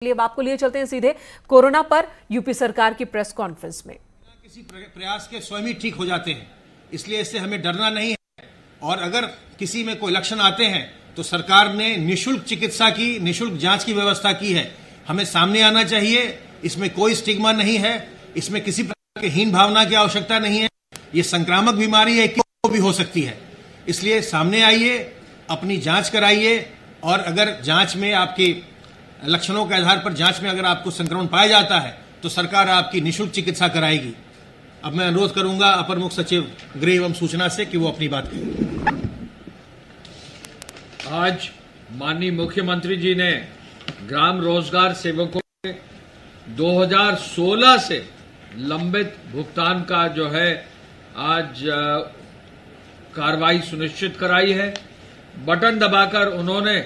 अब आपको लिए चलते हैं सीधे कोरोना पर यूपी सरकार की प्रेस कॉन्फ्रेंस में। किसी प्रयास के स्वयं ही ठीक हो जाते हैं, इसलिए इससे हमें डरना नहीं है। और अगर किसी में कोई लक्षण आते हैं तो सरकार ने निःशुल्क चिकित्सा की, निःशुल्क जांच की व्यवस्था की है। हमें सामने आना चाहिए, इसमें कोई स्टिग्मा नहीं है, इसमें किसी प्रकार की हीन भावना की आवश्यकता नहीं है। ये संक्रामक बीमारी है, किसी भी हो सकती है, इसलिए सामने आइए, अपनी जांच कराइए और अगर जांच में आपके लक्षणों के आधार पर जांच में अगर आपको संक्रमण पाया जाता है तो सरकार आपकी निःशुल्क चिकित्सा कराएगी। अब मैं अनुरोध करूंगा अपर मुख्य सचिव गृह एवं सूचना से कि वो अपनी बात करें। आज माननीय मुख्यमंत्री जी ने ग्राम रोजगार सेवकों के 2016 से लंबित भुगतान का जो है आज कार्रवाई सुनिश्चित कराई है। बटन दबाकर उन्होंने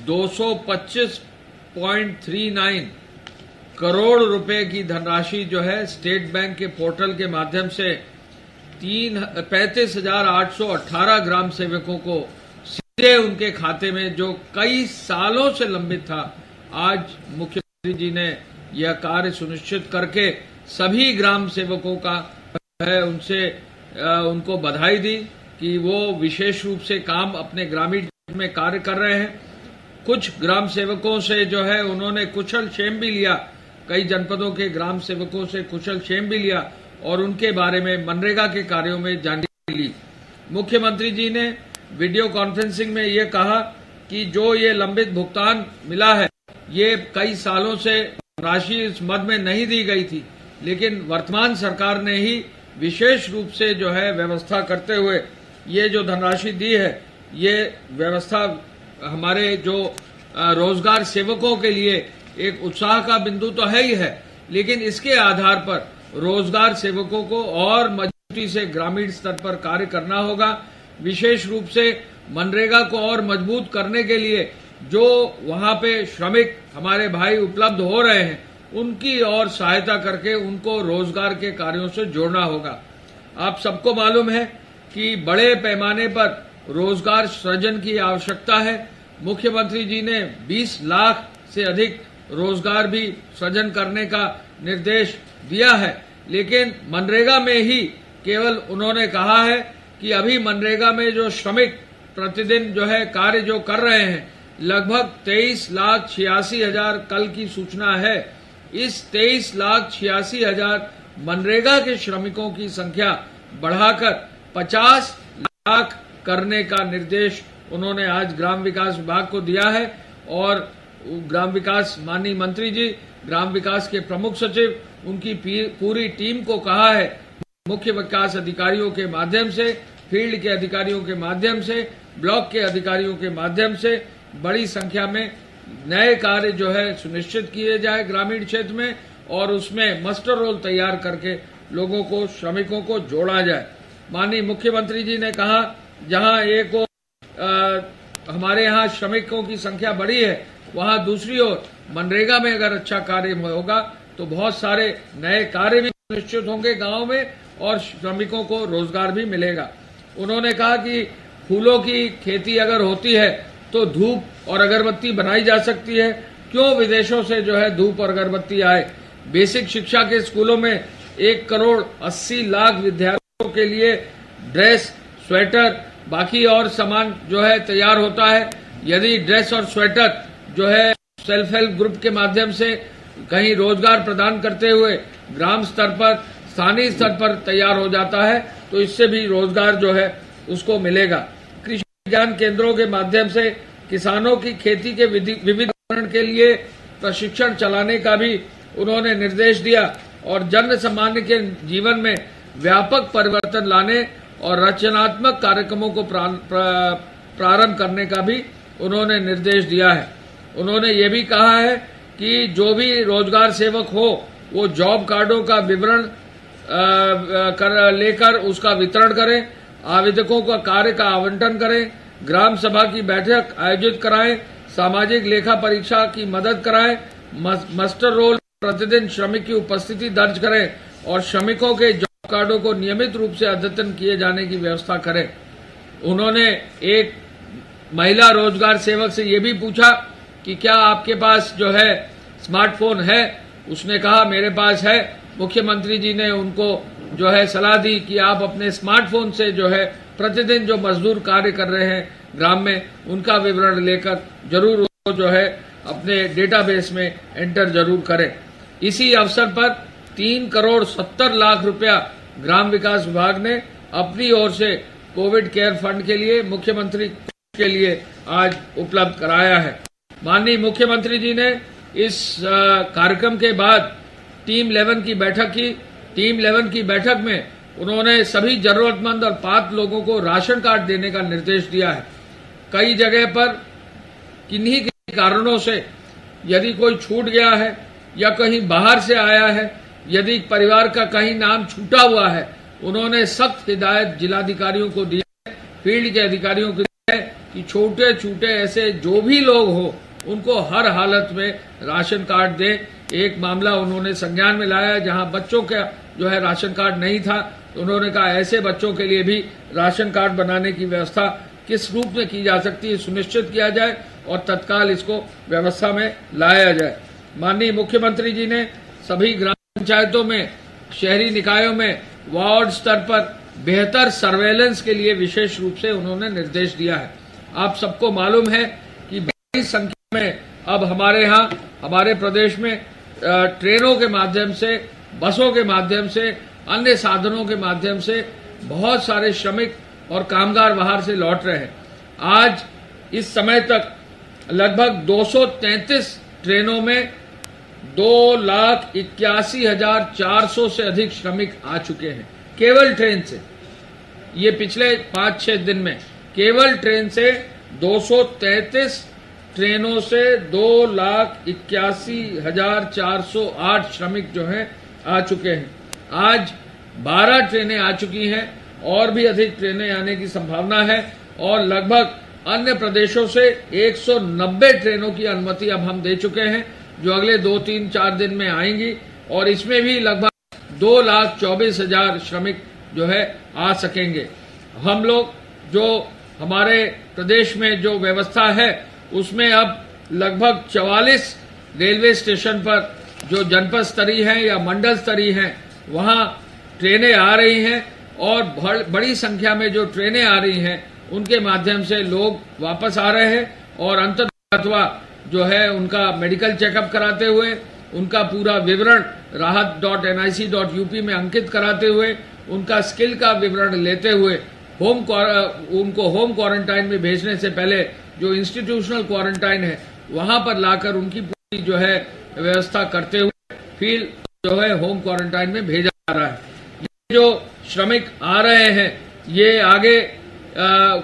225.39 करोड़ रुपए की धनराशि जो है स्टेट बैंक के पोर्टल के माध्यम से 35,818 ग्राम सेवकों को सीधे उनके खाते में, जो कई सालों से लंबित था, आज मुख्यमंत्री जी ने यह कार्य सुनिश्चित करके सभी ग्राम सेवकों का है उनको बधाई दी कि वो विशेष रूप से काम अपने ग्रामीण में कार्य कर रहे हैं। कुछ ग्राम सेवकों से जो है उन्होंने कुशल क्षेम भी लिया, कई जनपदों के ग्राम सेवकों से कुशल क्षेम भी लिया और उनके बारे में मनरेगा के कार्यों में जानकारी ली। मुख्यमंत्री जी ने वीडियो कॉन्फ्रेंसिंग में ये कहा कि जो ये लंबित भुगतान मिला है, ये कई सालों से राशि इस मद में नहीं दी गई थी, लेकिन वर्तमान सरकार ने ही विशेष रूप से जो है व्यवस्था करते हुए ये जो धनराशि दी है, ये व्यवस्था हमारे जो रोजगार सेवकों के लिए एक उत्साह का बिंदु तो है ही है, लेकिन इसके आधार पर रोजगार सेवकों को और मजबूती से ग्रामीण स्तर पर कार्य करना होगा। विशेष रूप से मनरेगा को और मजबूत करने के लिए जो वहां पे श्रमिक हमारे भाई उपलब्ध हो रहे हैं, उनकी और सहायता करके उनको रोजगार के कार्यों से जोड़ना होगा। आप सबको मालूम है कि बड़े पैमाने पर रोजगार सृजन की आवश्यकता है। मुख्यमंत्री जी ने 20 लाख से अधिक रोजगार भी सृजन करने का निर्देश दिया है, लेकिन मनरेगा में ही केवल उन्होंने कहा है कि अभी मनरेगा में जो श्रमिक प्रतिदिन जो है कार्य जो कर रहे हैं, लगभग 23,86,000 कल की सूचना है। इस 23,86,000 मनरेगा के श्रमिकों की संख्या बढ़ाकर 50 लाख करने का निर्देश उन्होंने आज ग्राम विकास विभाग को दिया है। और ग्राम विकास माननीय मंत्री जी, ग्राम विकास के प्रमुख सचिव, उनकी पूरी टीम को कहा है, मुख्य विकास अधिकारियों के माध्यम से, फील्ड के अधिकारियों के माध्यम से, ब्लॉक के अधिकारियों के माध्यम से बड़ी संख्या में नए कार्य जो है सुनिश्चित किए जाए ग्रामीण क्षेत्र में, और उसमें मास्टर रोल तैयार करके लोगों को, श्रमिकों को जोड़ा जाए। माननीय मुख्यमंत्री जी ने कहा, जहां एक हमारे यहाँ श्रमिकों की संख्या बढ़ी है, वहां दूसरी ओर मनरेगा में अगर अच्छा कार्य होगा तो बहुत सारे नए कार्य भी निश्चित होंगे गांव में और श्रमिकों को रोजगार भी मिलेगा। उन्होंने कहा कि फूलों की खेती अगर होती है तो धूप और अगरबत्ती बनाई जा सकती है, क्यों विदेशों से जो है धूप और अगरबत्ती आए। बेसिक शिक्षा के स्कूलों में 1,80,00,000 विद्यार्थियों के लिए ड्रेस, स्वेटर, बाकी और सामान जो है तैयार होता है। यदि ड्रेस और स्वेटर जो है सेल्फ हेल्प ग्रुप के माध्यम से कहीं रोजगार प्रदान करते हुए ग्राम स्तर पर, स्थानीय स्तर पर तैयार हो जाता है, तो इससे भी रोजगार जो है उसको मिलेगा। कृषि विज्ञान केंद्रों के माध्यम से किसानों की खेती के विविधीकरण के लिए प्रशिक्षण चलाने का भी उन्होंने निर्देश दिया और जन सामान्य के जीवन में व्यापक परिवर्तन लाने और रचनात्मक कार्यक्रमों को प्रारंभ करने का भी उन्होंने निर्देश दिया है। उन्होंने ये भी कहा है कि जो भी रोजगार सेवक हो वो जॉब कार्डों का विवरण लेकर उसका वितरण करें, आवेदकों का कार्य का आवंटन करें, ग्राम सभा की बैठक आयोजित कराएं, सामाजिक लेखा परीक्षा की मदद कराएं, मास्टर रोल प्रतिदिन श्रमिक की उपस्थिति दर्ज करें और श्रमिकों के जॉब कार्डों को नियमित रूप से अद्यतन किए जाने की व्यवस्था करें। उन्होंने एक महिला रोजगार सेवक से ये भी पूछा कि क्या आपके पास जो है स्मार्टफोन है, उसने कहा मेरे पास है। मुख्यमंत्री जी ने उनको जो है सलाह दी कि आप अपने स्मार्टफोन से जो है प्रतिदिन जो मजदूर कार्य कर रहे हैं ग्राम में, उनका विवरण लेकर जरूर वो जो है अपने डेटाबेस में एंटर जरूर करें। इसी अवसर पर 3 करोड़ 70 लाख रुपया ग्राम विकास विभाग ने अपनी ओर से कोविड केयर फंड के लिए मुख्यमंत्री के लिए आज उपलब्ध कराया है। माननीय मुख्यमंत्री जी ने इस कार्यक्रम के बाद टीम 11 की बैठक की। टीम 11 की बैठक में उन्होंने सभी जरूरतमंद और पात्र लोगों को राशन कार्ड देने का निर्देश दिया है। कई जगह पर किन्हीं कारणों से यदि कोई छूट गया है या कहीं बाहर से आया है, यदि परिवार का कहीं नाम छूटा हुआ है, उन्होंने सख्त हिदायत जिलाधिकारियों को दी है, फील्ड के अधिकारियों को दी है कि छोटे छोटे ऐसे जो भी लोग हो उनको हर हालत में राशन कार्ड दें। एक मामला उन्होंने संज्ञान में लाया जहां बच्चों का जो है राशन कार्ड नहीं था, तो उन्होंने कहा ऐसे बच्चों के लिए भी राशन कार्ड बनाने की व्यवस्था किस रूप में की जा सकती है सुनिश्चित किया जाए और तत्काल इसको व्यवस्था में लाया जाए। माननीय मुख्यमंत्री जी ने सभी ग्राम पंचायतों में, शहरी निकायों में वार्ड स्तर पर बेहतर सर्वेलेंस के लिए विशेष रूप से उन्होंने निर्देश दिया है। आप सबको मालूम है कि बड़ी संख्या में अब हमारे यहाँ हमारे प्रदेश में ट्रेनों के माध्यम से, बसों के माध्यम से, अन्य साधनों के माध्यम से बहुत सारे श्रमिक और कामगार बाहर से लौट रहे हैं। आज इस समय तक लगभग 233 ट्रेनों में 2,81,400 से अधिक श्रमिक आ चुके हैं केवल ट्रेन से। ये पिछले 5-6 दिन में केवल ट्रेन से 233 ट्रेनों से 2,81,408 श्रमिक जो हैं आ चुके हैं। आज 12 ट्रेनें आ चुकी हैं और भी अधिक ट्रेनें आने की संभावना है और लगभग अन्य प्रदेशों से 190 ट्रेनों की अनुमति अब हम दे चुके हैं जो अगले 2-3-4 दिन में आएंगी और इसमें भी लगभग 2,24,000 श्रमिक जो है आ सकेंगे। हम लोग जो हमारे प्रदेश में जो व्यवस्था है उसमें अब लगभग 44 रेलवे स्टेशन पर जो जनपद स्तरीय हैं या मंडल स्तरीय हैं वहां ट्रेनें आ रही हैं और बड़ी संख्या में जो ट्रेनें आ रही हैं उनके माध्यम से लोग वापस आ रहे हैं और अंततः अथवा जो है उनका मेडिकल चेकअप कराते हुए, उनका पूरा विवरण rahat.nic.up में अंकित कराते हुए, उनका स्किल का विवरण लेते हुए उनको होम क्वारंटाइन में भेजने से पहले जो इंस्टीट्यूशनल क्वारंटाइन है वहां पर लाकर उनकी पूरी जो है व्यवस्था करते हुए फिर जो है होम क्वारंटाइन में भेजा जा रहा है। ये जो श्रमिक आ रहे हैं ये आगे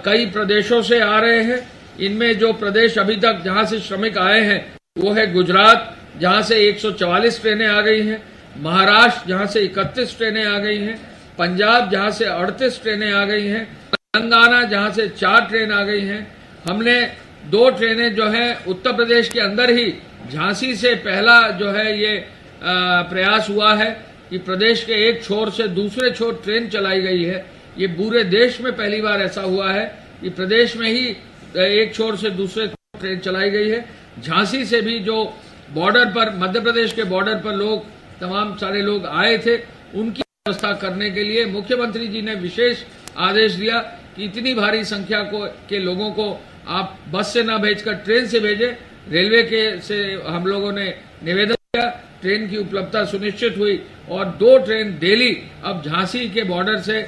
कई प्रदेशों से आ रहे हैं। इनमें जो प्रदेश अभी तक जहां से श्रमिक आए हैं वो है गुजरात, जहां से 144 ट्रेनें आ गई हैं, महाराष्ट्र जहां से 31 ट्रेनें आ गई हैं, पंजाब जहां से 38 ट्रेनें आ गई हैं, तेलंगाना जहां से 4 ट्रेन आ गई हैं। हमने 2 ट्रेनें जो है उत्तर प्रदेश के अंदर ही झांसी से पहला जो है ये प्रयास हुआ है कि प्रदेश के एक छोर से दूसरे छोर ट्रेन चलाई गई है। ये पूरे देश में पहली बार ऐसा हुआ है कि प्रदेश में ही एक छोर से दूसरे ट्रेन चलाई गई है। झांसी से भी जो बॉर्डर पर, मध्य प्रदेश के बॉर्डर पर लोग, तमाम सारे लोग आए थे, उनकी व्यवस्था करने के लिए मुख्यमंत्री जी ने विशेष आदेश दिया कि इतनी भारी संख्या के लोगों को आप बस से ना भेजकर ट्रेन से भेजें। रेलवे के से हम लोगों ने निवेदन किया, ट्रेन की उपलब्धता सुनिश्चित हुई और 2 ट्रेन डेली अब झांसी के बॉर्डर से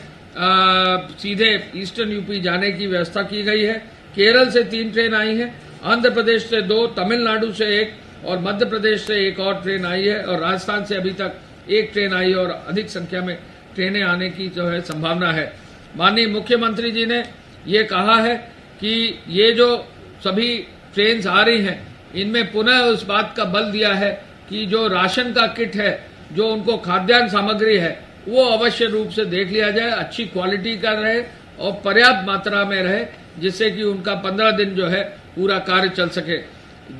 सीधे ईस्टर्न यूपी जाने की व्यवस्था की गई है। केरल से 3 ट्रेन आई है, आंध्र प्रदेश से 2, तमिलनाडु से 1 और मध्य प्रदेश से 1 और ट्रेन आई है और राजस्थान से अभी तक 1 ट्रेन आई है और अधिक संख्या में ट्रेनें आने की जो है संभावना है। माननीय मुख्यमंत्री जी ने ये कहा है कि ये जो सभी ट्रेन आ रही हैं इनमें पुनः उस बात का बल दिया है कि जो राशन का किट है, जो उनको खाद्यान्न सामग्री है, वो अवश्य रूप से देख लिया जाए, अच्छी क्वालिटी का रहे और पर्याप्त मात्रा में रहे, जिससे कि उनका 15 दिन जो है पूरा कार्य चल सके।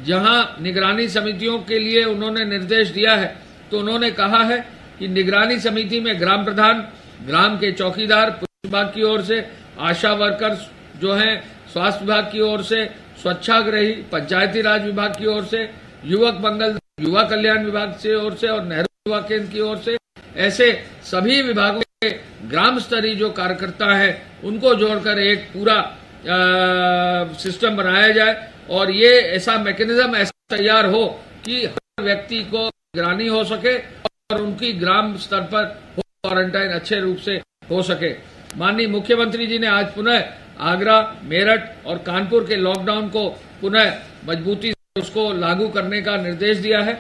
जहां निगरानी समितियों के लिए उन्होंने निर्देश दिया है तो उन्होंने कहा है कि निगरानी समिति में ग्राम प्रधान, ग्राम के चौकीदार, पुलिस विभाग की ओर से आशा वर्कर्स जो हैं, स्वास्थ्य विभाग की ओर से स्वच्छाग्रही, पंचायती राज विभाग की ओर से, युवक मंगल युवा कल्याण विभाग से ओर से और नेहरू युवा केंद्र की ओर से, ऐसे सभी विभागों के ग्राम स्तरीय जो कार्यकर्ता है उनको जोड़कर एक पूरा सिस्टम बनाया जाए और ये ऐसा मैकेनिज्म ऐसा तैयार हो कि हर व्यक्ति को निगरानी हो सके और उनकी ग्राम स्तर पर क्वारंटाइन अच्छे रूप से हो सके। माननीय मुख्यमंत्री जी ने आज पुनः आगरा, मेरठ और कानपुर के लॉकडाउन को पुनः मजबूती से उसको लागू करने का निर्देश दिया है।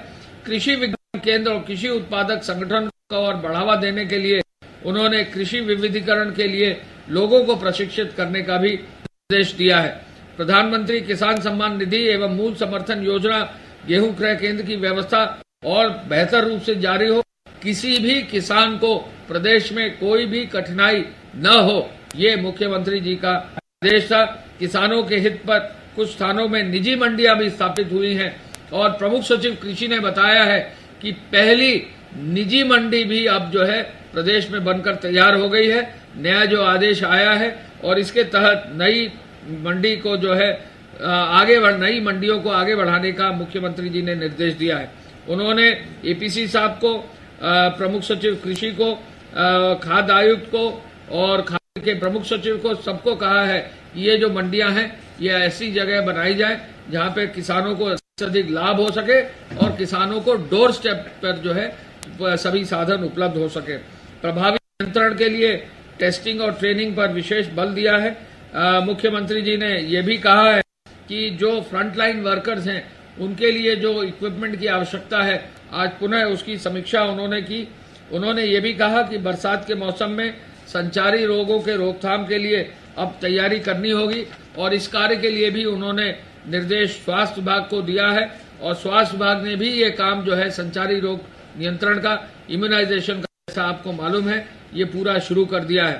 कृषि विज्ञान केंद्र और कृषि उत्पादक संगठन को और बढ़ावा देने के लिए उन्होंने कृषि विविधीकरण के लिए लोगों को प्रशिक्षित करने का भी निर्देश दिया है। प्रधानमंत्री किसान सम्मान निधि एवं मूल समर्थन योजना गेहूं क्रय केंद्र की व्यवस्था और बेहतर रूप से जारी हो, किसी भी किसान को प्रदेश में कोई भी कठिनाई न हो, ये मुख्यमंत्री जी का आदेश था। किसानों के हित पर कुछ स्थानों में निजी मंडियां भी स्थापित हुई हैं और प्रमुख सचिव कृषि ने बताया है कि पहली निजी मंडी भी अब जो है प्रदेश में बनकर तैयार हो गई है। नया जो आदेश आया है और इसके तहत नई मंडी को जो है नई मंडियों को आगे बढ़ाने का मुख्यमंत्री जी ने निर्देश दिया है। उन्होंने एपीसी साहब को, प्रमुख सचिव कृषि को, खाद्य आयुक्त को और खाद्य के प्रमुख सचिव को, सबको कहा है कि ये जो मंडियां हैं ये ऐसी जगह बनाई जाए जहां पे किसानों को अधिक लाभ हो सके और किसानों को डोर स्टेप पर जो है सभी साधन उपलब्ध हो सके। प्रभावी नियंत्रण के लिए टेस्टिंग और ट्रेनिंग पर विशेष बल दिया है। मुख्यमंत्री जी ने यह भी कहा है कि जो फ्रंटलाइन वर्कर्स हैं उनके लिए जो इक्विपमेंट की आवश्यकता है, आज पुनः उसकी समीक्षा उन्होंने की। उन्होंने ये भी कहा कि बरसात के मौसम में संचारी रोगों के रोकथाम के लिए अब तैयारी करनी होगी और इस कार्य के लिए भी उन्होंने निर्देश स्वास्थ्य विभाग को दिया है और स्वास्थ्य विभाग ने भी ये काम जो है संचारी रोग नियंत्रण का, इम्यूनाइजेशन का, जैसा आपको मालूम है, ये पूरा शुरू कर दिया है।